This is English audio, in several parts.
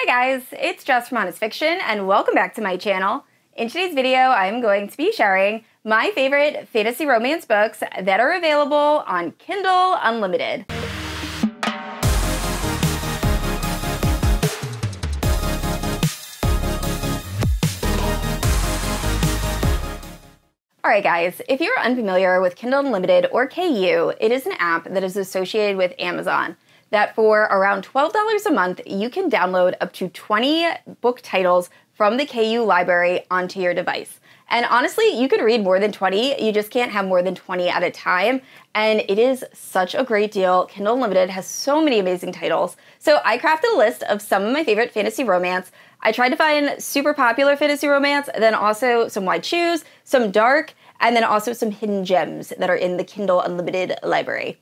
guys, it's Jess from Honest Fiction, and welcome back to my channel. In today's video, I'm going to be sharing my favorite fantasy romance books that are available on Kindle Unlimited. Alright guys, if you're unfamiliar with Kindle Unlimited or KU, it is an app that is associated with Amazon that for around $12 a month, you can download up to 20 book titles from the KU library onto your device. And honestly, you can read more than 20, you just can't have more than 20 at a time, and it is such a great deal. Kindle Unlimited has so many amazing titles. So I crafted a list of some of my favorite fantasy romance. I tried to find super popular fantasy romance, then also some wide shoes, some dark, and then also some hidden gems that are in the Kindle Unlimited library.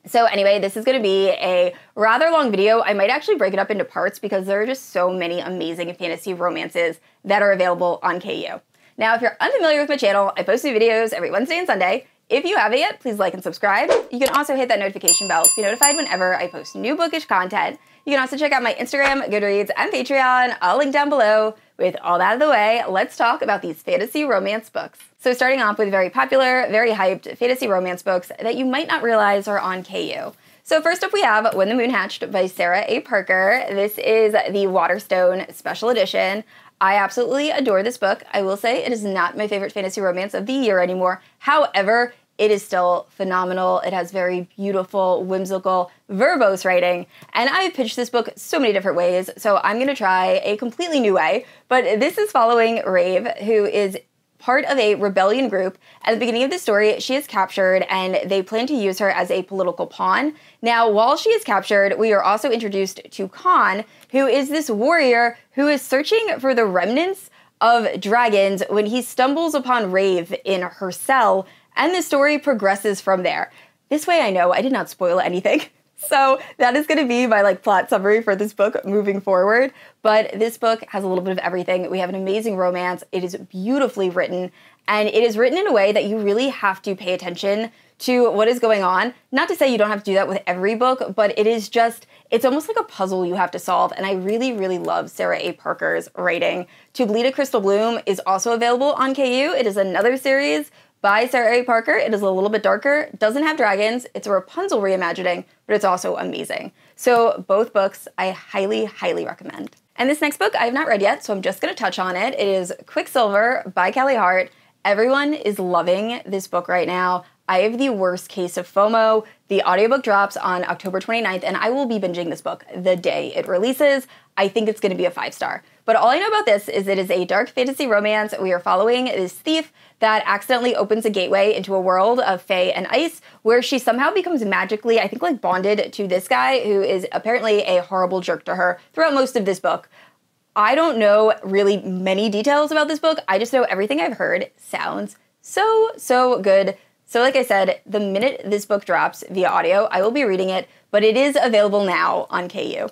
So anyway, this is going to be a rather long video. I might actually break it up into parts because there are just so many amazing fantasy romances that are available on KU. Now, if you're unfamiliar with my channel, I post new videos every Wednesday and Sunday. If you haven't yet, please like and subscribe. You can also hit that notification bell to be notified whenever I post new bookish content. You can also check out my Instagram, Goodreads, and Patreon. I'll link down below. With all that out of the way, let's talk about these fantasy romance books. So starting off with very popular, very hyped fantasy romance books that you might not realize are on KU. So first up we have When the Moon Hatched by Sarah A. Parker. This is the Waterstone Special Edition. I absolutely adore this book. I will say it is not my favorite fantasy romance of the year anymore. However, it is still phenomenal. It has very beautiful, whimsical, verbose writing, and I've pitched this book so many different ways, so I'm going to try a completely new way. But this is following Rave, who is part of a rebellion group. At the beginning of the story, she is captured, and they plan to use her as a political pawn. Now, while she is captured, we are also introduced to Khan, who is this warrior who is searching for the remnants of dragons when he stumbles upon Rave in her cell, and the story progresses from there. This way I know I did not spoil anything. So that is going to be my plot summary for this book moving forward. But this book has a little bit of everything. We have an amazing romance. It is beautifully written, and it is written in a way that you really have to pay attention to what is going on. Not to say you don't have to do that with every book, but it's almost like a puzzle you have to solve. And I really, really love Sarah A. Parker's writing. To Bleed a Crystal Bloom is also available on KU. It is another series by Sarah A. Parker. It is a little bit darker, doesn't have dragons, it's a Rapunzel reimagining, but it's also amazing. So both books I highly, highly recommend. And this next book I have not read yet, so I'm just going to touch on it. It is Quicksilver by Kelly Hart. Everyone is loving this book right now. I have the worst case of FOMO. The audiobook drops on October 29th, and I will be binging this book the day it releases. I think it's going to be a 5-star. But all I know about this is it is a dark fantasy romance. We are following this thief that accidentally opens a gateway into a world of fae and ice, where she somehow becomes magically, I think, bonded to this guy who is apparently a horrible jerk to her throughout most of this book. I don't know really many details about this book. I just know everything I've heard sounds so good. So like I said, the minute this book drops via audio, I will be reading it, but it is available now on KU.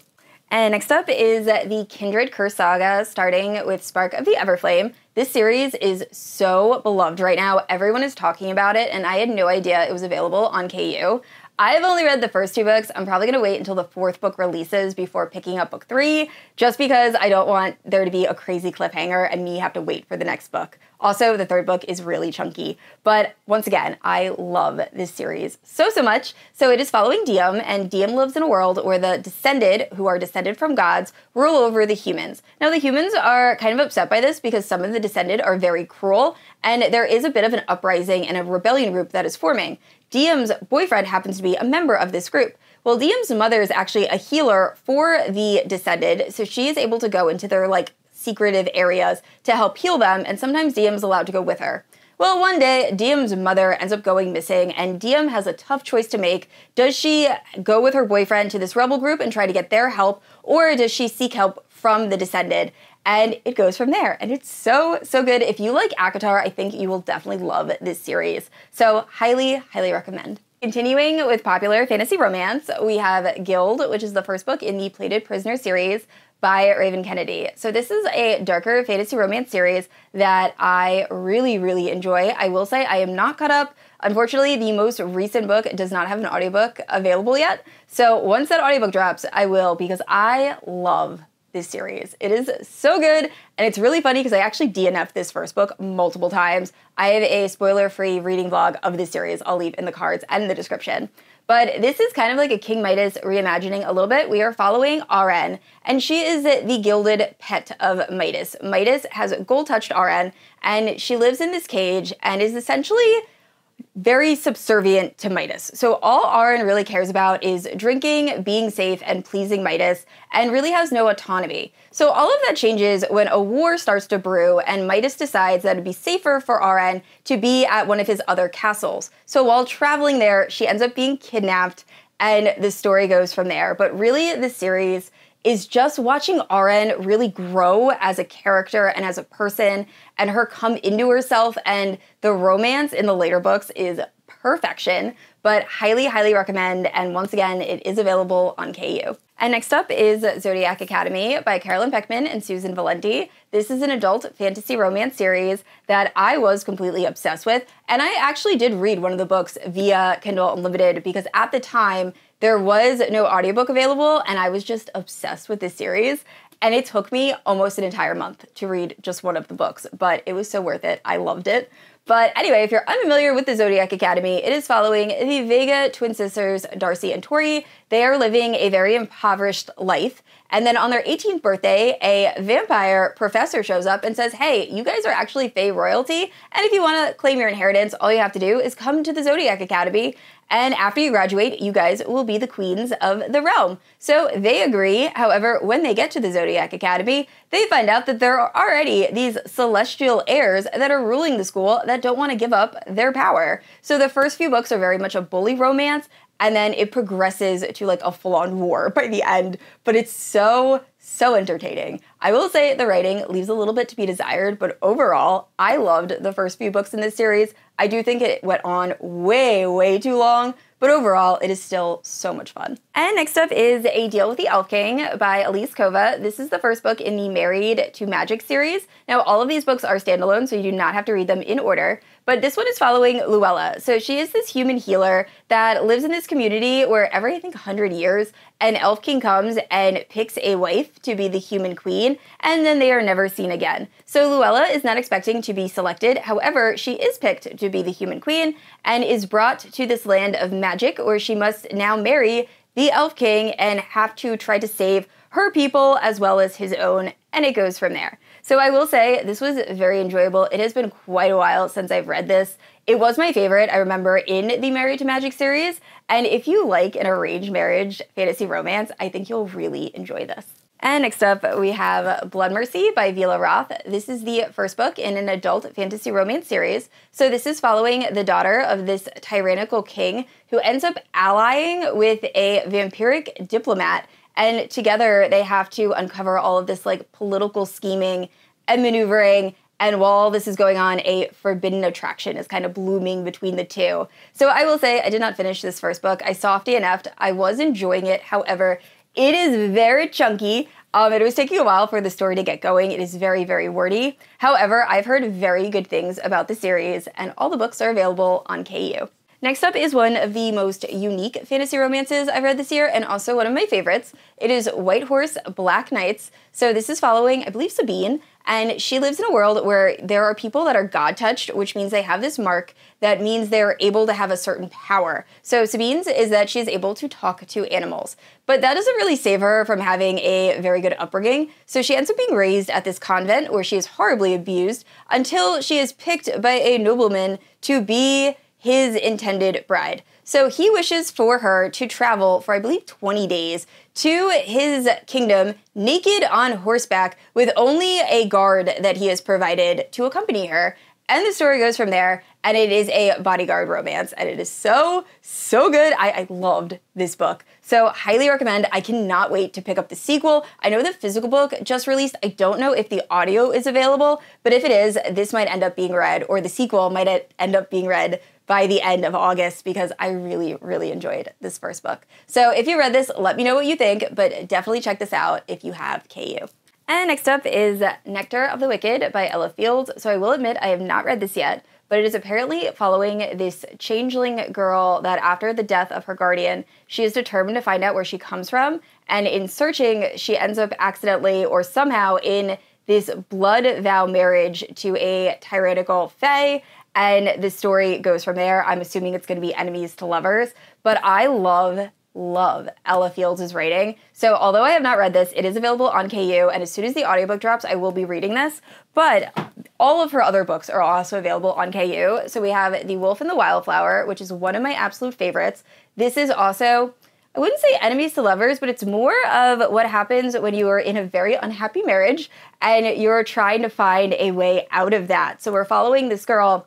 And next up is the Kindred Curse Saga, starting with Spark of the Everflame. This series is so beloved right now. Everyone is talking about it, and I had no idea it was available on KU. I've only read the first 2 books. I'm probably going to wait until the 4th book releases before picking up book 3, just because I don't want there to be a crazy cliffhanger and me have to wait for the next book. Also, the 3rd book is really chunky. But once again, I love this series so much. So it is following Diem, and Diem lives in a world where the Descended, who are descended from gods, rule over the humans. Now, the humans are kind of upset by this because some of the Descended are very cruel, and there is a bit of an uprising and a rebellion group that is forming. Diem's boyfriend happens to be a member of this group. Well, Diem's mother is actually a healer for the Descended, so she is able to go into their, secretive areas to help heal them, and sometimes Diem's allowed to go with her. Well, one day, Diem's mother ends up going missing, and Diem has a tough choice to make. Does she go with her boyfriend to this rebel group and try to get their help, or does she seek help from the Descended? And it goes from there, and it's so good. If you like ACOTAR, I think you will definitely love this series. So highly, highly recommend. Continuing with popular fantasy romance, we have Guild, which is the first book in the Plated Prisoner series by Raven Kennedy. So this is a darker fantasy romance series that I really, really enjoy. I will say I am not caught up. Unfortunately, the most recent book does not have an audiobook available yet. So once that audiobook drops, I will, because I love this series. It is so good, and it's really funny because I actually DNF'd this first book multiple times. I have a spoiler-free reading vlog of this series I'll leave in the cards and in the description. But this is kind of like a King Midas reimagining a little bit. We are following RN, and she is the gilded pet of Midas. Midas has gold-touched RN, and she lives in this cage and is essentially very subservient to Midas. So all RN really cares about is drinking, being safe, and pleasing Midas, and really has no autonomy. So all of that changes when a war starts to brew, and Midas decides that it'd be safer for RN to be at one of his other castles. So while traveling there, she ends up being kidnapped, and the story goes from there. But really, the series is just watching RN really grow as a character and as a person, and her come into herself, and the romance in the later books is perfection, but highly, highly recommend, and once again, it is available on KU. And next up is Zodiac Academy by Carolyn Peckman and Susan Valenti. This is an adult fantasy romance series that I was completely obsessed with, and I actually did read one of the books via Kindle Unlimited because at the time, there was no audiobook available, and I was just obsessed with this series. And it took me almost an entire month to read just one of the books, but it was so worth it. I loved it. But anyway, if you're unfamiliar with the Zodiac Academy, it is following the Vega twin sisters, Darcy and Tori. They are living a very impoverished life. And then on their 18th birthday, a vampire professor shows up and says, hey, you guys are actually Fae royalty, and if you want to claim your inheritance, all you have to do is come to the Zodiac Academy, and after you graduate, you guys will be the queens of the realm. So they agree. However, when they get to the Zodiac Academy, they find out that there are already these celestial heirs that are ruling the school that don't want to give up their power. So the first few books are very much a bully romance, and then it progresses to like a full-on war by the end, but it's so entertaining. I will say the writing leaves a little bit to be desired, but overall, I loved the first few books in this series. I do think it went on way, way too long, but overall, it is still so much fun. And next up is A Deal with the Elf King by Elise Kova. This is the first book in the Married to Magic series. Now, all of these books are standalone, so you do not have to read them in order, but this one is following Luella. So she is this human healer that lives in this community where every, I think, 100 years, an Elf King comes and picks a wife to be the human queen, and then they are never seen again. So Luella is not expecting to be selected. However, she is picked to be the human queen and is brought to this land of magic where she must now marry the Elf King and have to try to save her people as well as his own, and it goes from there. So I will say this was very enjoyable. It has been quite a while since I've read this. It was my favorite, I remember, in the Married to Magic series, and if you like an arranged marriage fantasy romance, I think you'll really enjoy this. And next up, we have Blood Mercy by Vila Roth. This is the first book in an adult fantasy romance series. So this is following the daughter of this tyrannical king who ends up allying with a vampiric diplomat, and together they have to uncover all of this like political scheming and maneuvering. And while this is going on, a forbidden attraction is kind of blooming between the two. So I will say I did not finish this first book. I soft DNF'd. I was enjoying it. However, it is very chunky. It was taking a while for the story to get going. It is very, very wordy. However, I've heard very good things about the series, and all the books are available on KU. Next up is one of the most unique fantasy romances I've read this year, and also one of my favorites. It is White Horse Black Knights. So this is following, I believe, Sabine, and she lives in a world where there are people that are God-touched, which means they have this mark that means they're able to have a certain power. So Sabine's is that she's able to talk to animals, but that doesn't really save her from having a very good upbringing. So she ends up being raised at this convent where she is horribly abused until she is picked by a nobleman to be his intended bride. So he wishes for her to travel for, I believe, 20 days to his kingdom naked on horseback with only a guard that he has provided to accompany her. And the story goes from there, and it is a bodyguard romance, and it is so good. I loved this book. So highly recommend. I cannot wait to pick up the sequel. I know the physical book just released. I don't know if the audio is available, but if it is, this might end up being read, or the sequel might end up being read by the end of August, because I really, really enjoyed this first book. So if you read this, let me know what you think, but definitely check this out if you have KU. And next up is Nectar of the Wicked by Ella Fields. So I will admit I have not read this yet, but it is apparently following this changeling girl that after the death of her guardian, she is determined to find out where she comes from, and in searching, she ends up accidentally or somehow in this blood vow marriage to a tyrannical fae, and the story goes from there. I'm assuming it's going to be enemies to lovers, but I love Ella Fields' writing. So although I have not read this, it is available on KU, and as soon as the audiobook drops, I will be reading this. But all of her other books are also available on KU. So we have The Wolf and the Wildflower, which is one of my absolute favorites. This is also, I wouldn't say enemies to lovers, but it's more of what happens when you are in a very unhappy marriage and you're trying to find a way out of that. So we're following this girl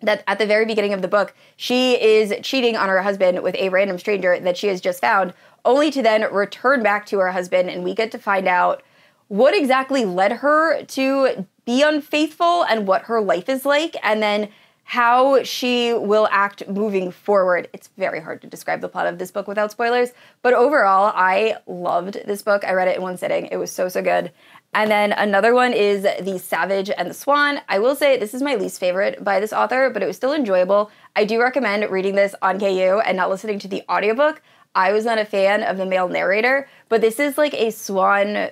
that at the very beginning of the book, she is cheating on her husband with a random stranger that she has just found, only to then return back to her husband, and we get to find out what exactly led her to be unfaithful and what her life is like, and then how she will act moving forward. It's very hard to describe the plot of this book without spoilers, but overall, I loved this book. I read it in one sitting. It was so good. And then another one is The Savage and the Swan. I will say this is my least favorite by this author, but it was still enjoyable. I do recommend reading this on KU and not listening to the audiobook. I was not a fan of the male narrator, but this is like a Swan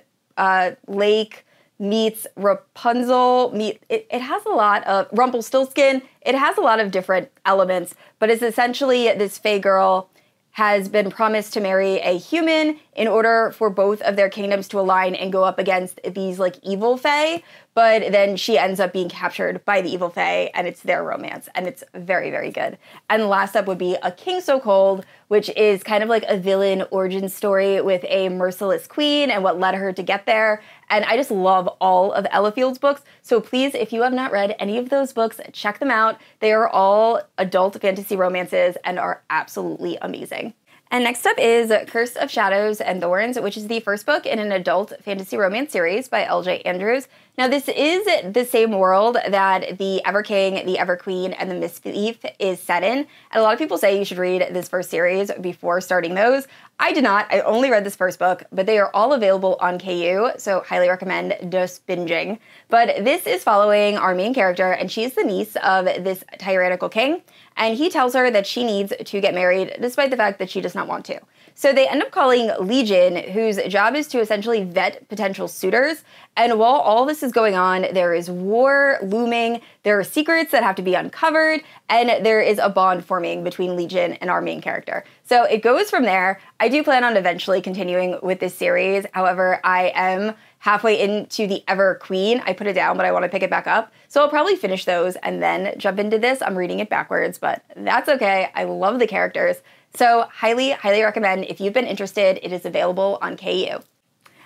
Lake meets Rapunzel, it has a lot of Rumpelstiltskin. It has a lot of different elements, but it's essentially this fae girl has been promised to marry a human in order for both of their kingdoms to align and go up against these like evil fae, but then she ends up being captured by the evil fae, and it's their romance, and it's very good. And last up would be A King So Cold, which is kind of like a villain origin story with a merciless queen and what led her to get there. And I just love all of Ella Fields' books, so please, if you have not read any of those books, check them out. They are all adult fantasy romances and are absolutely amazing. And next up is Curse of Shadows and Thorns, which is the first book in an adult fantasy romance series by L.J. Andrews. Now, this is the same world that the Ever King, the Ever Queen, and the Mischief is set in. And a lot of people say you should read this first series before starting those. I did not. I only read this first book, but they are all available on KU, so highly recommend just binging. But this is following our main character, and she's the niece of this tyrannical king, and he tells her that she needs to get married despite the fact that she does not want to. So they end up calling Legion, whose job is to essentially vet potential suitors. And while all this is going on, there is war looming, there are secrets that have to be uncovered, and there is a bond forming between Legion and our main character. So it goes from there. I do plan on eventually continuing with this series. However, I am halfway into the Ever Queen. I put it down, but I want to pick it back up. So I'll probably finish those and then jump into this. I'm reading it backwards, but that's okay. I love the characters. So highly recommend if you've been interested. It is available on KU.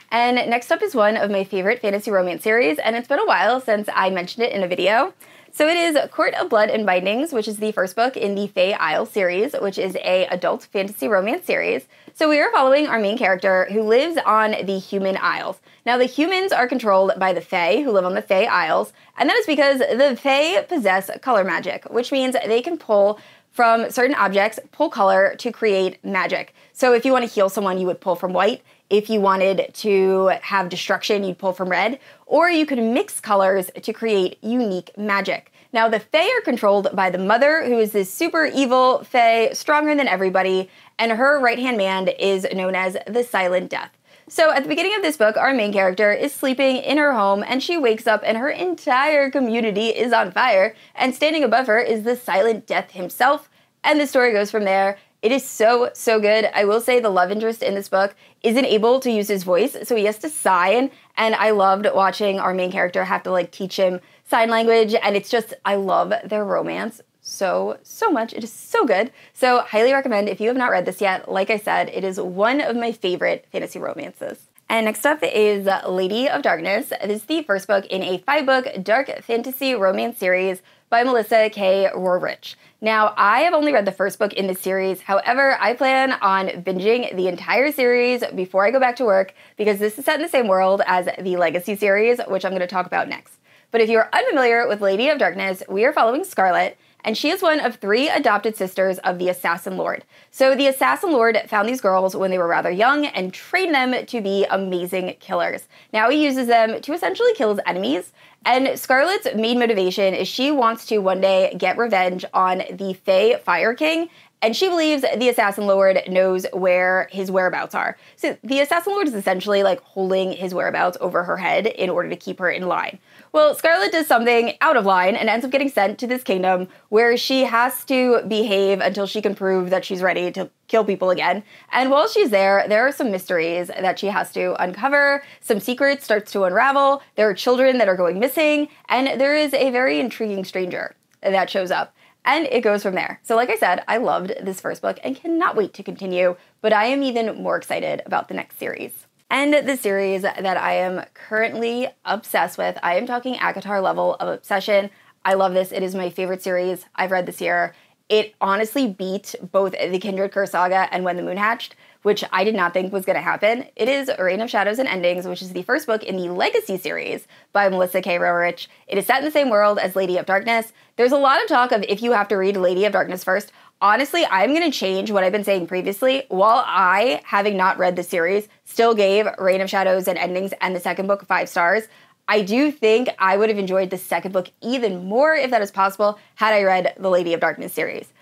And next up is one of my favorite fantasy romance series, and it's been a while since I mentioned it in a video. So it is Court of Blood and Bindings, which is the first book in the Fae Isle series, which is a adult fantasy romance series. So we are following our main character who lives on the Human Isles. Now the humans are controlled by the Fae who live on the Fae Isles, and that is because the Fae possess color magic, which means they can pull from certain objects, pull color to create magic. So if you want to heal someone, you would pull from white. If you wanted to have destruction, you'd pull from red. Or you could mix colors to create unique magic. Now, the Fae are controlled by the mother, who is this super evil Fae, stronger than everybody, and her right-hand man is known as the Silent Death. So at the beginning of this book, our main character is sleeping in her home, and she wakes up and her entire community is on fire, and standing above her is the Silent Death himself, and the story goes from there. It is so good. I will say the love interest in this book isn't able to use his voice, so he has to sign, and I loved watching our main character have to like teach him sign language, and it's just, I love their romance so much. It is so good. So highly recommend if you have not read this yet. Like I said, it is one of my favorite fantasy romances. And next up is Lady of Darkness. This is the first book in a 5-book dark fantasy romance series by Melissa K. Roerich. Now, I have only read the first book in this series. However, I plan on binging the entire series before I go back to work because this is set in the same world as the Legacy series, which I'm going to talk about next. But if you're unfamiliar with Lady of Darkness, we are following Scarlet, and she is one of 3 adopted sisters of the Assassin Lord. So the Assassin Lord found these girls when they were rather young and trained them to be amazing killers. Now he uses them to essentially kill his enemies, and Scarlet's main motivation is she wants to one day get revenge on the Fae Fire King, and she believes the Assassin Lord knows where his whereabouts are. So the Assassin Lord is essentially like holding his whereabouts over her head in order to keep her in line. Well, Scarlet does something out of line and ends up getting sent to this kingdom where she has to behave until she can prove that she's ready to kill people again. And while she's there are some mysteries that she has to uncover, some secrets starts to unravel, there are children that are going missing, and there is a very intriguing stranger that shows up. And it goes from there. So like I said, I loved this first book and cannot wait to continue, but I am even more excited about the next series. And the series that I am currently obsessed with, I am talking ACOTAR level of obsession. I love this. It is my favorite series I've read this year. It honestly beat both the Kindred Curse saga and When the Moon Hatched, which I did not think was going to happen. It is Reign of Shadows and Endings, which is the first book in the Legacy series by Melissa K. Roerich. It is set in the same world as Lady of Darkness. There's a lot of talk of if you have to read Lady of Darkness first. Honestly, I'm going to change what I've been saying previously. While I, having not read the series, still gave Reign of Shadows and Endings and the second book 5 stars, I do think I would have enjoyed the second book even more, if that is possible, had I read the Lady of Darkness series.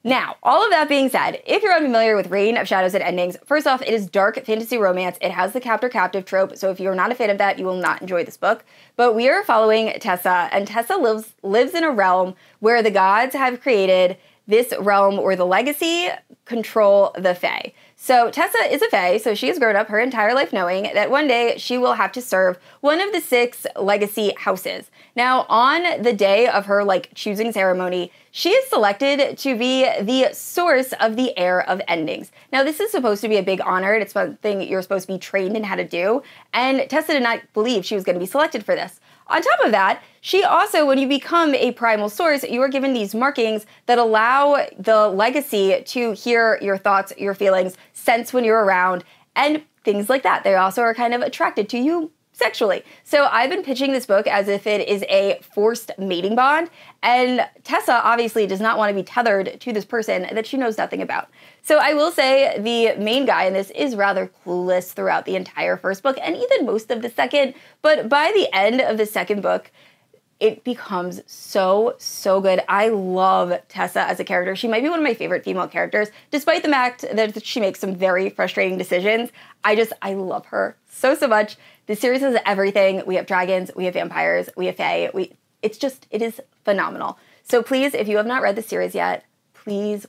Now, all of that being said, if you're unfamiliar with Reign of Shadows and Endings, first off, it is dark fantasy romance. It has the captor-captive trope, so if you're not a fan of that, you will not enjoy this book. But we are following Tessa, and Tessa lives in a realm where the gods have created this realm where the legacy control the Fae. So Tessa is a Fae, so she has grown up her entire life knowing that one day she will have to serve one of the 6 legacy houses. Now, on the day of her choosing ceremony, she is selected to be the source of the Heir of Endings. Now, this is supposed to be a big honor. It's something you're supposed to be trained in how to do, and Tessa did not believe she was going to be selected for this. On top of that, she also, when you become a primal source, you are given these markings that allow the legacy to hear your thoughts, your feelings, sense when you're around, and things like that. They also are kind of attracted to you sexually. So I've been pitching this book as if it is a forced mating bond, and Tessa obviously does not want to be tethered to this person that she knows nothing about. So I will say the main guy in this is rather clueless throughout the entire first book and even most of the second, but by the end of the second book, it becomes so good. I love Tessa as a character. She might be one of my favorite female characters, despite the fact that she makes some very frustrating decisions. I love her so much. This series has everything. We have dragons, we have vampires, we have fae. It is phenomenal. So please, if you have not read the series yet, please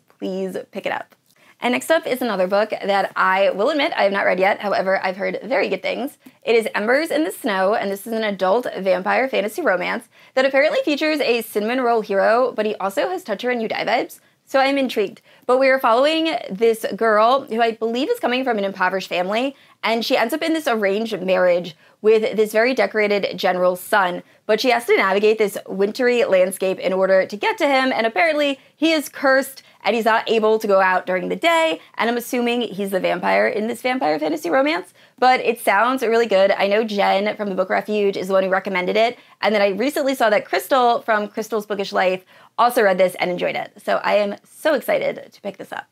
pick it up. And next up is another book that I will admit I have not read yet. However, I've heard very good things. It is Embers in the Snow, and this is an adult vampire fantasy romance that apparently features a cinnamon roll hero, but he also has Toucher and You Die vibes. So I'm intrigued. But we are following this girl who I believe is coming from an impoverished family, and she ends up in this arranged marriage with this very decorated general's son, but she has to navigate this wintry landscape in order to get to him, and apparently he is cursed and he's not able to go out during the day, and I'm assuming he's the vampire in this vampire fantasy romance, but it sounds really good. I know Jen from the Book Refuge is the one who recommended it, and then I recently saw that Crystal from Crystal's Bookish Life also read this and enjoyed it, so I am so excited to pick this up.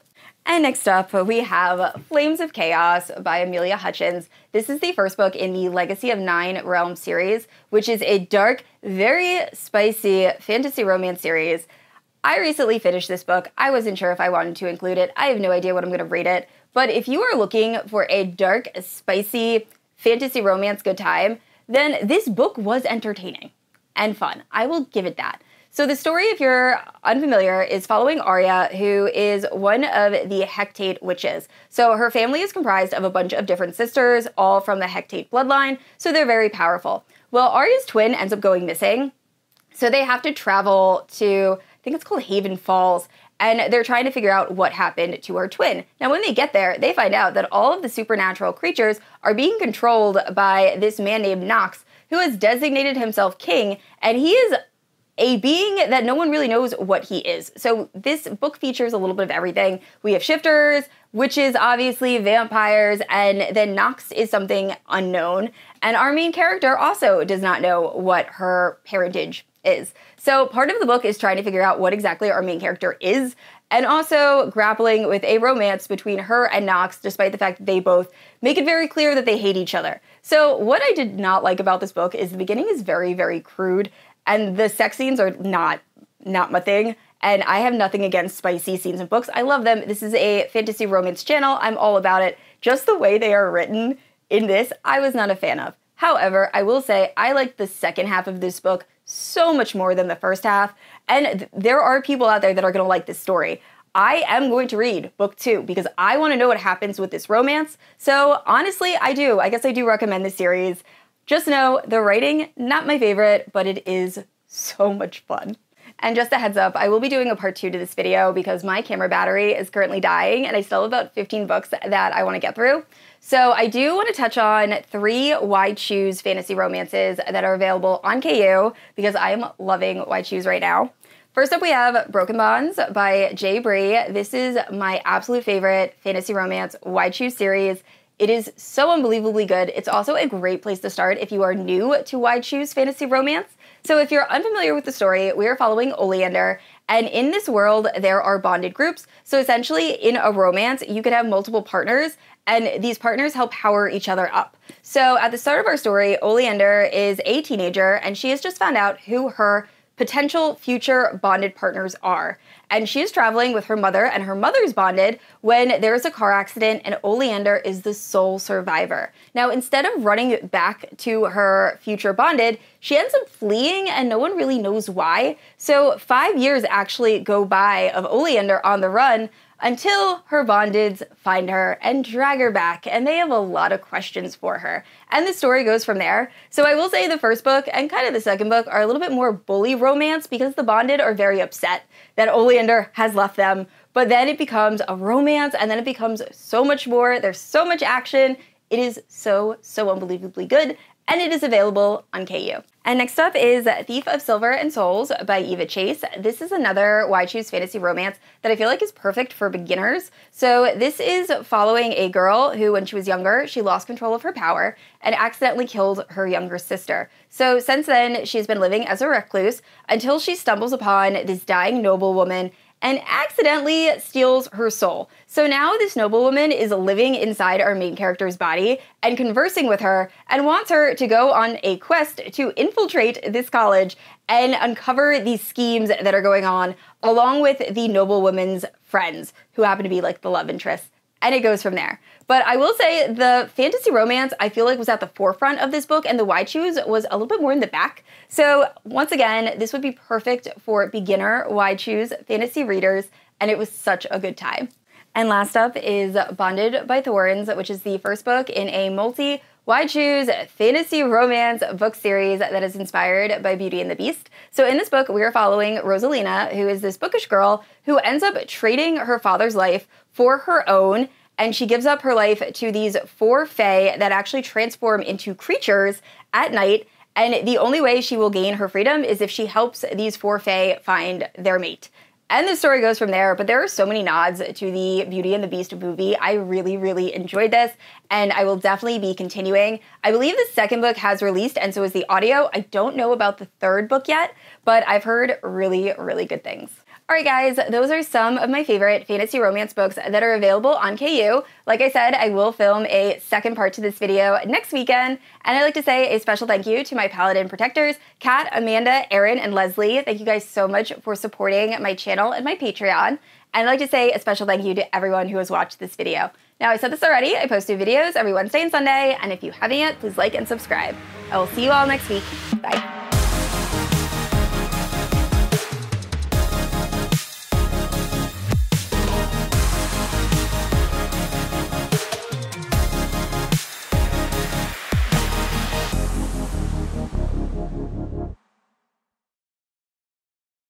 And next up, we have Flames of Chaos by Amelia Hutchins. This is the first book in the Legacy of Nine Realms series, which is a dark, very spicy fantasy romance series. I recently finished this book. I wasn't sure if I wanted to include it. I have no idea what I'm going to rate it. But if you are looking for a dark, spicy fantasy romance good time, then this book was entertaining and fun. I will give it that. So the story, if you're unfamiliar, is following Arya, who is one of the Hecate witches. So her family is comprised of a bunch of different sisters, all from the Hecate bloodline, so they're very powerful. Well, Arya's twin ends up going missing, so they have to travel to, I think it's called Haven Falls, and they're trying to figure out what happened to her twin. Now, when they get there, they find out that all of the supernatural creatures are being controlled by this man named Nox, who has designated himself king, and he is a being that no one really knows what he is. So this book features a little bit of everything. We have shifters, witches, obviously, vampires, and then Nox is something unknown. And our main character also does not know what her parentage is. So part of the book is trying to figure out what exactly our main character is, and also grappling with a romance between her and Nox, despite the fact that they both make it very clear that they hate each other. So what I did not like about this book is the beginning is very, very crude, and the sex scenes are not my thing. And I have nothing against spicy scenes in books. I love them. This is a fantasy romance channel. I'm all about it. Just the way they are written in this, I was not a fan of. However, I will say I liked the second half of this book so much more than the first half. And there are people out there that are going to like this story. I am going to read book 2 because I want to know what happens with this romance. So honestly, I do. I guess I do recommend this series. Just know the writing, not my favorite, but it is so much fun. And just a heads up, I will be doing a part 2 to this video because my camera battery is currently dying and I still have about 15 books that I want to get through. So I do want to touch on 3 Wide Shoes fantasy romances that are available on KU because I am loving Wide Shoes right now. First up, we have Broken Bonds by J. Bree. This is my absolute favorite fantasy romance Wide Shoes series. It is so unbelievably good. It's also a great place to start if you are new to Wide Shoes fantasy romance. So if you're unfamiliar with the story, we are following Oleander, and in this world, there are bonded groups. So essentially, in a romance, you could have multiple partners, and these partners help power each other up. So at the start of our story, Oleander is a teenager, and she has just found out who her potential future bonded partners are. And she is traveling with her mother, and her mother's bonded when there is a car accident and Oleander is the sole survivor. Now, instead of running back to her future bonded, she ends up fleeing and no one really knows why. So 5 years actually go by of Oleander on the run until her bondeds find her and drag her back, and they have a lot of questions for her. And the story goes from there. So I will say the first book and kind of the second book are a little bit more bully romance because the bonded are very upset that Oleander has left them, but then it becomes a romance, and then it becomes so much more. There's so much action. It is so unbelievably good, and it is available on KU. And next up is Thief of Silver and Souls by Eva Chase. This is another Wide Shoes fantasy romance that I feel like is perfect for beginners. So this is following a girl who, when she was younger, she lost control of her power and accidentally killed her younger sister. So since then, she's been living as a recluse until she stumbles upon this dying noblewoman and accidentally steals her soul. So now this noblewoman is living inside our main character's body and conversing with her and wants her to go on a quest to infiltrate this college and uncover these schemes that are going on along with the noblewoman's friends who happen to be like the love interests. And it goes from there. But I will say the fantasy romance I feel like was at the forefront of this book and the Wide Shoes was a little bit more in the back. So once again, this would be perfect for beginner Wide Shoes fantasy readers, and it was such a good time. And last up is Bonded by Thorns, which is the first book in a Wide Shoes fantasy romance book series that is inspired by Beauty and the Beast. So in this book, we are following Rosalina, who is this bookish girl who ends up trading her father's life for her own, and she gives up her life to these 4 fae that actually transform into creatures at night, and the only way she will gain her freedom is if she helps these 4 fae find their mate. And the story goes from there, but there are so many nods to the Beauty and the Beast movie. I really enjoyed this, and I will definitely be continuing. I believe the second book has released, and so is the audio. I don't know about the third book yet, but I've heard really good things. Alright guys, those are some of my favorite fantasy romance books that are available on KU. Like I said, I will film a second part to this video next weekend, and I'd like to say a special thank you to my Paladin protectors, Kat, Amanda, Erin, and Leslie. Thank you guys so much for supporting my channel and my Patreon. And I'd like to say a special thank you to everyone who has watched this video. Now, I said this already, I post new videos every Wednesday and Sunday, and if you haven't yet, please like and subscribe. I will see you all next week.